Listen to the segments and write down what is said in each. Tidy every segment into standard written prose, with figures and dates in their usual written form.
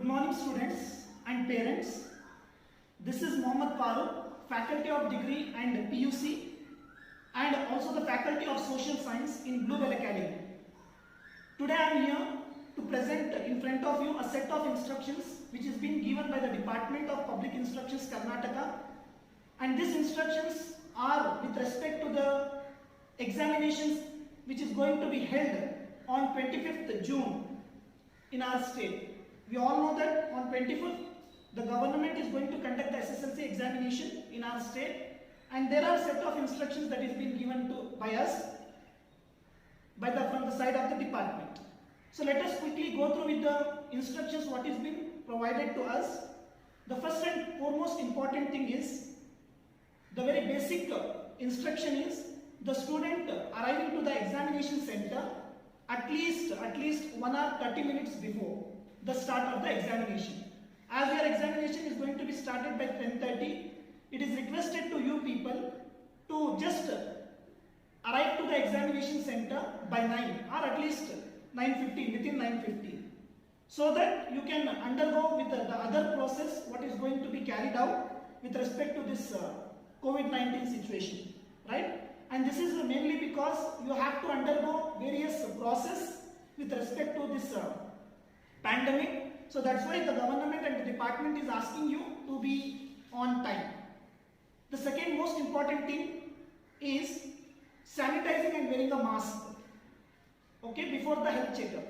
morning students and parents. This is Mohammad Farooq, Faculty of Degree and PUC and also the Faculty of Social Science in Bluebell Academy. Today I am here to present in front of you a set of instructions which is being given by the Department of Public Instructions Karnataka, and these instructions are with respect to the examinations which is going to be held on 25th June in our state. We all know that on 25th the government is going to conduct the SSLC examination in our state, and there are set of instructions that is being given by us from the side of the department. So let us quickly go through with the instructions what is being provided to us. The first and foremost important thing is the very basic instruction is the student arriving to the examination center at least 1 hour 30 minutes before the start of the examination. As your examination is going to be started by 10:30, it is requested to you people to just arrive to the examination center by 9 or at least 9:15, within 9:15, so that you can undergo with the other process what is going to be carried out with respect to this COVID-19 situation, right? And this is mainly because you have to undergo various process with respect to this pandemic. So that's why the government and the department is asking you to be on time. The second most important thing is sanitizing and wearing a mask, okay, before the health checkup.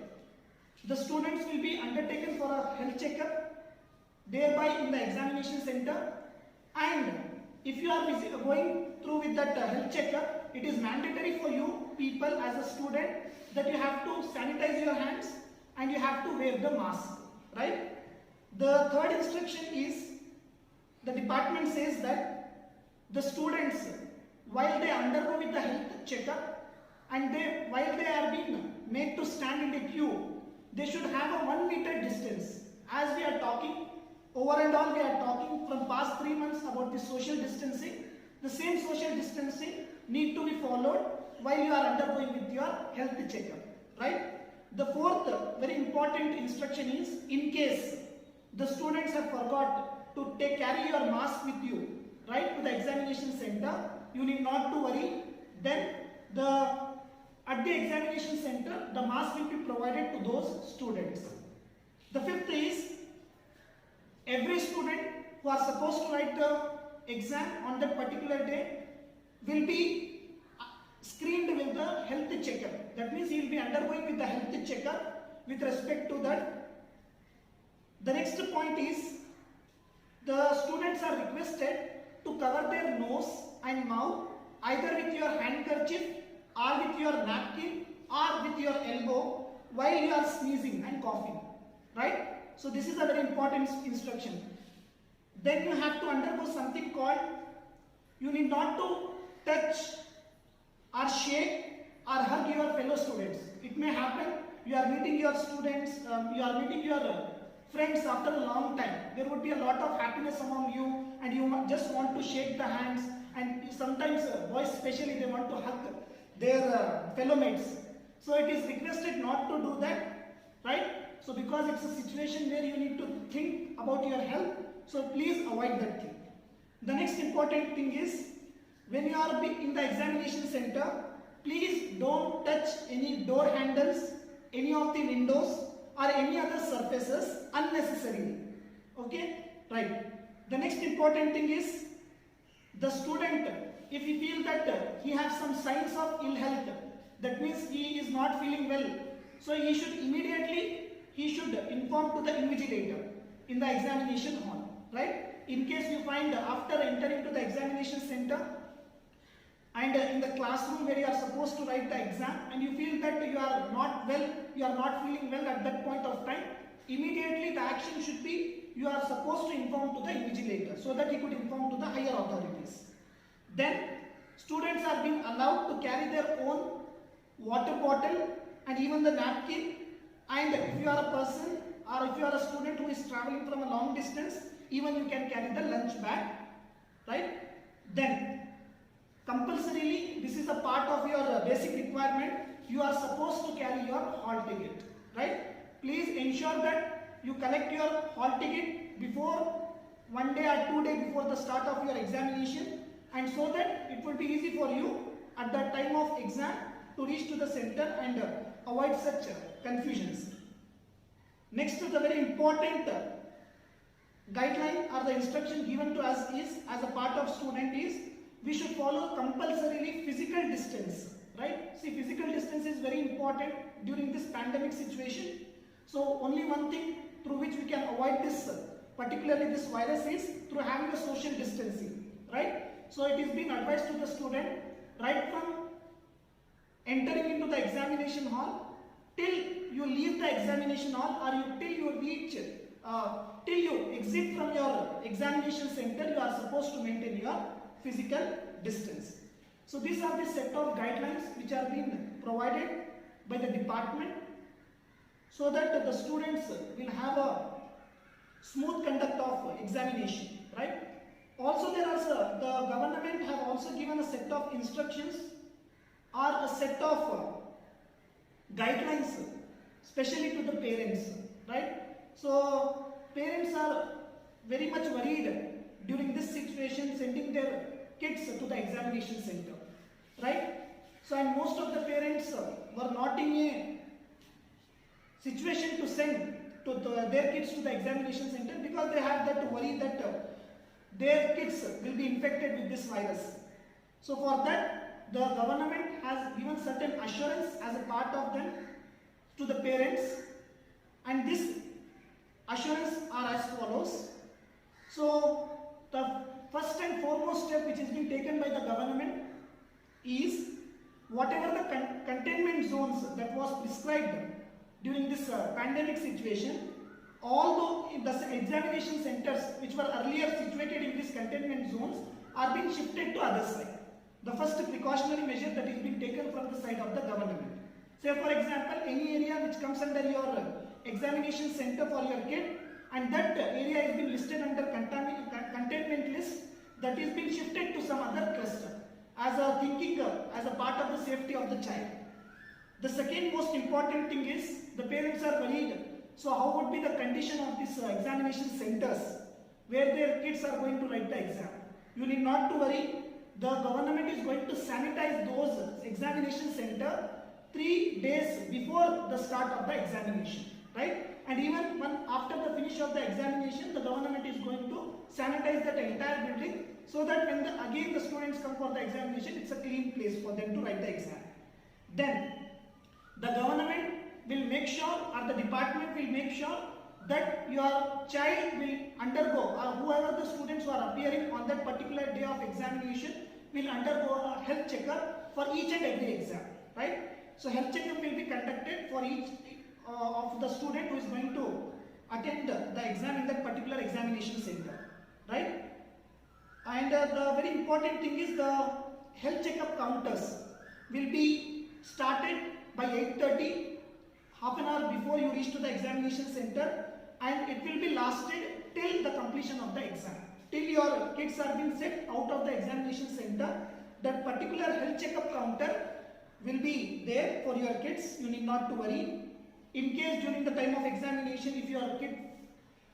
The students will be undertaken for a health checkup thereby in the examination center, and if you are going through with that health checkup, it is mandatory for you people as a student that you have to sanitize your hands and you have to wear the mask, right? The third instruction is the department says that the students, while they undergo with the health checkup and while they are being made to stand in the queue, they should have a 1 meter distance. As we are talking, over and all we are talking from past 3 months about the social distancing. The same social distancing need to be followed while you are undergoing with your health checkup, right? The fourth very important instruction is, in case the students have forgot to carry your mask with you, right, to the examination center, you need not to worry. Then at the examination center, the mask will be provided to those students. The fifth is, every student who are supposed to write the exam on that particular day will be screened with the health checkup. That means he will be undergoing with the health checkup with respect to that. The next point is, the students are requested to cover their nose and mouth either with your handkerchief or with your napkin or with your elbow while you are sneezing and coughing, right? So this is a very important instruction. Then you have to undergo something called, you need not to touch or shake or hug your fellow students. It may happen you are meeting your students, you are meeting your friends after a long time. There would be a lot of happiness among you and you just want to shake the hands, and sometimes boys especially, they want to hug their fellow mates. So it is requested not to do that, right? So because it's a situation where you need to think about your health, so please avoid that thing. The next important thing is, when you are in the examination center, please don't touch any door handles, any of the windows or any other surfaces unnecessarily, okay, right? The next important thing is, the student, if he feels that he has some signs of ill health, that means he is not feeling well, so he should inform to the invigilator in the examination hall, right? In case you find after entering to the examination center and in the classroom where you are supposed to write the exam, and you feel that you are not well, you are not feeling well at that point of time, immediately the action should be, you are supposed to inform to the invigilator so that he could inform to the higher authorities. Then students are being allowed to carry their own water bottle and even the napkin. And if you are a person or if you are a student who is traveling from a long distance, even you can carry the lunch bag, right? Then compulsorily, this is a part of your basic requirement, you are supposed to carry your hall ticket, right? Please ensure that you collect your hall ticket before 1 day or 2 days before the start of your examination, and so that it will be easy for you at the time of exam to reach to the center and avoid such confusions. Next, the very important guideline or the instruction given to us is, as a part of student, is we should follow compulsorily physical distance, right? See, physical distance is very important during this pandemic situation. So only one thing through which we can avoid this, particularly this virus, is through having a social distancing, right? So it is being advised to the student right from entering into the examination hall till you leave the examination hall, or till you reach, till you exit from your examination center, you are supposed to maintain your physical distance. So these are the set of guidelines which are being provided by the department so that the students will have a smooth conduct of examination, right? Also, there are the government have also given a set of instructions or a set of guidelines, especially to the parents, right? So parents are very much worried during this situation, sending their kids to the examination center, right? So, and most of the parents were not in a situation to send their kids to the examination center because they have that worry that their kids will be infected with this virus. So for that, the government has given certain assurance as a part of them to the parents, and this assurance are as follows. So the first and foremost step which is being taken by the government is whatever the containment zones that was prescribed during this pandemic situation, although the examination centers which were earlier situated in these containment zones are being shifted to other side. The first precautionary measure that is being taken from the side of the government. Say for example, any area which comes under your examination center for your kid, and that area is being listed under containment list, that is being shifted to some other cluster as a thinking as a part of the safety of the child. The second most important thing is the parents are worried. So how would be the condition of these examination centers where their kids are going to write the exam? You need not to worry. The government is going to sanitize those examination center 3 days before the start of the examination, right? And even after the finish of the examination, the government is going to sanitize that entire building so that when again the students come for the examination, it's a clean place for them to write the exam. Then the government will make sure, or the department will make sure, that your child will undergo, or whoever the students who are appearing on that particular day of examination will undergo a health checkup for each and every exam, right? So health checkup will be conducted for each of the student who is going to attend the exam in that particular examination center, right? And the very important thing is the health checkup counters will be started by 8:30, half an hour before you reach to the examination center, and it will be lasted till the completion of the exam. Till your kids are being set out of the examination center, that particular health checkup counter will be there for your kids. You need not to worry. In case during the time of examination, if your kid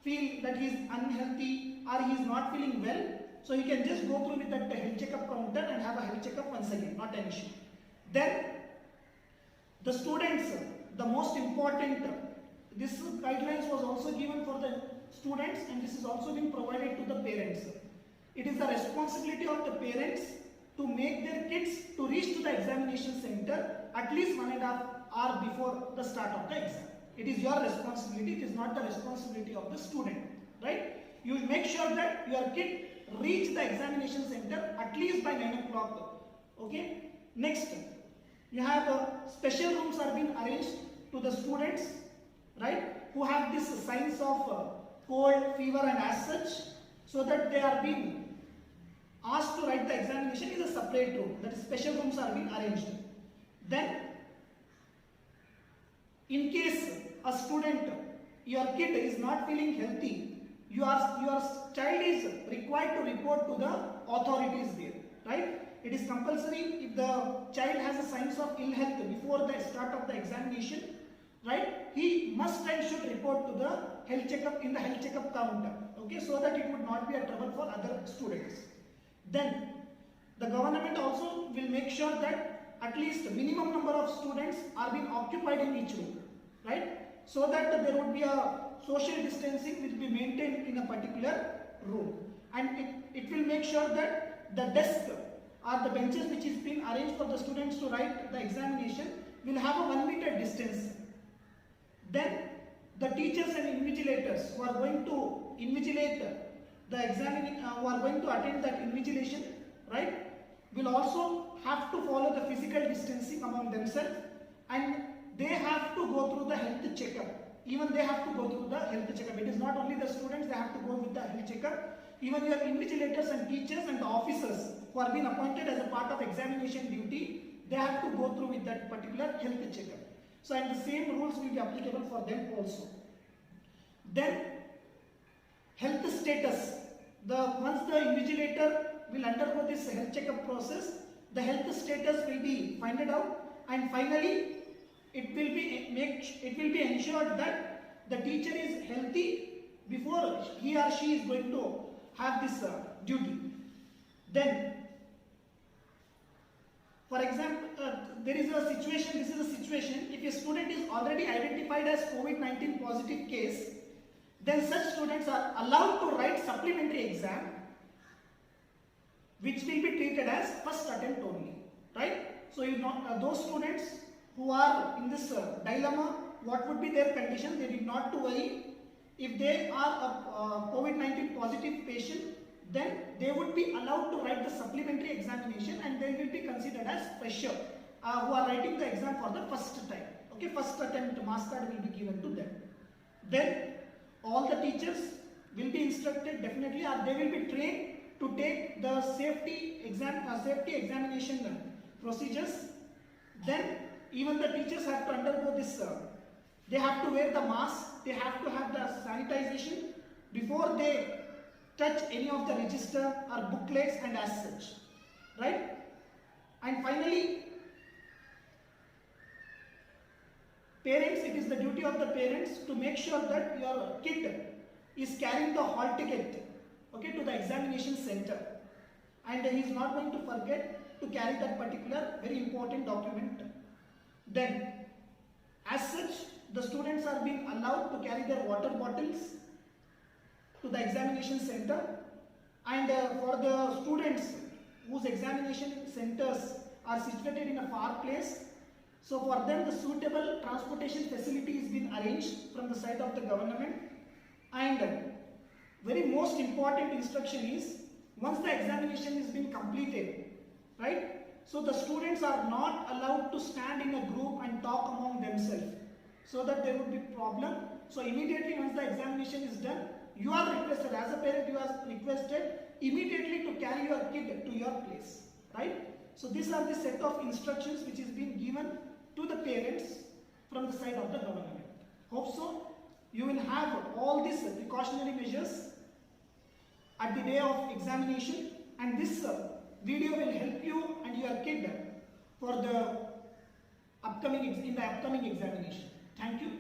feel that he is unhealthy or he is not feeling well, so you can just go through with that health checkup counter and have a health checkup once again, not an issue. Then the students, the most important, this guidelines was also given for the students, and this is also being provided to the parents. It is the responsibility of the parents to make their kids to reach to the examination center at least 1.5 hours before the start of the exam. It is your responsibility, it is not the responsibility of the student, right? You make sure that your kid reach the examination center at least by 9 o'clock. Okay? Next, you have special rooms are being arranged to the students, right, who have this signs of cold, fever and as such, so that they are being asked to write the examination in a separate room. That is, special rooms are being arranged. Then, in case a student, your kid is not feeling healthy, your child is required to report to the authorities there, right? It is compulsory if the child has a signs of ill health before the start of the examination. right? He must and should report to the health checkup in the health checkup counter, okay, so that it would not be a trouble for other students. Then the government also will make sure that at least minimum number of students are being occupied in each room, right? So that there would be a social distancing will be maintained in a particular room, and it will make sure that the desk or the benches which is being arranged for the students to write the examination will have a 1 meter distance. Then the teachers and invigilators who are going to invigilate the examining, who are going to attend that invigilation, right, will also have to follow the physical distancing among themselves, and they have to go through the health checkup. Even they have to go through the health checkup. It is not only the students, they have to go with the health checkup. Even your invigilators and teachers and the officers who are being appointed as a part of examination duty, they have to go through with that particular health checkup. So, and the same rules will be applicable for them also. Then, health status. Once the invigilator will undergo this health checkup process, the health status will be found out, and finally, it will be ensured that the teacher is healthy before he or she is going to have this duty. Then, for example, there is a situation, this is a situation, if a student is already identified as COVID-19 positive case, then such students are allowed to write supplementary exam, which will be treated as first attempt only, right? So, those students who are in this dilemma, what would be their condition? They need not to worry. If they are a COVID-19 positive patient, then they would be allowed to write the supplementary examination, and they will be considered as fresher who are writing the exam for the first time. Okay, first attempt marks card will be given to them. Then all the teachers will be instructed definitely, or they will be trained to take the safety examination procedures. Then even the teachers have to undergo this. They have to wear the mask. They have to have the sanitization before they touch any of the register or booklets and as such, right? And finally, parents, it is the duty of the parents to make sure that your kid is carrying the hall ticket, okay, to the examination center, and he is not going to forget to carry that particular very important document. Then, as such, the students are being allowed to carry their water bottles to the examination center, and for the students whose examination centers are situated in a far place, so for them the suitable transportation facility is being arranged from the side of the government. And very most important instruction is, once the examination is being completed, right, so the students are not allowed to stand in a group and talk among themselves, so that there would be problem. So immediately once the examination is done, you are requested, as a parent you are requested immediately to carry your kid to your place, right? So these are the set of instructions which is being given to the parents from the side of the government. Hope so you will have all these precautionary measures at the day of examination, and this video will help you and your kid for the upcoming examination. Thank you.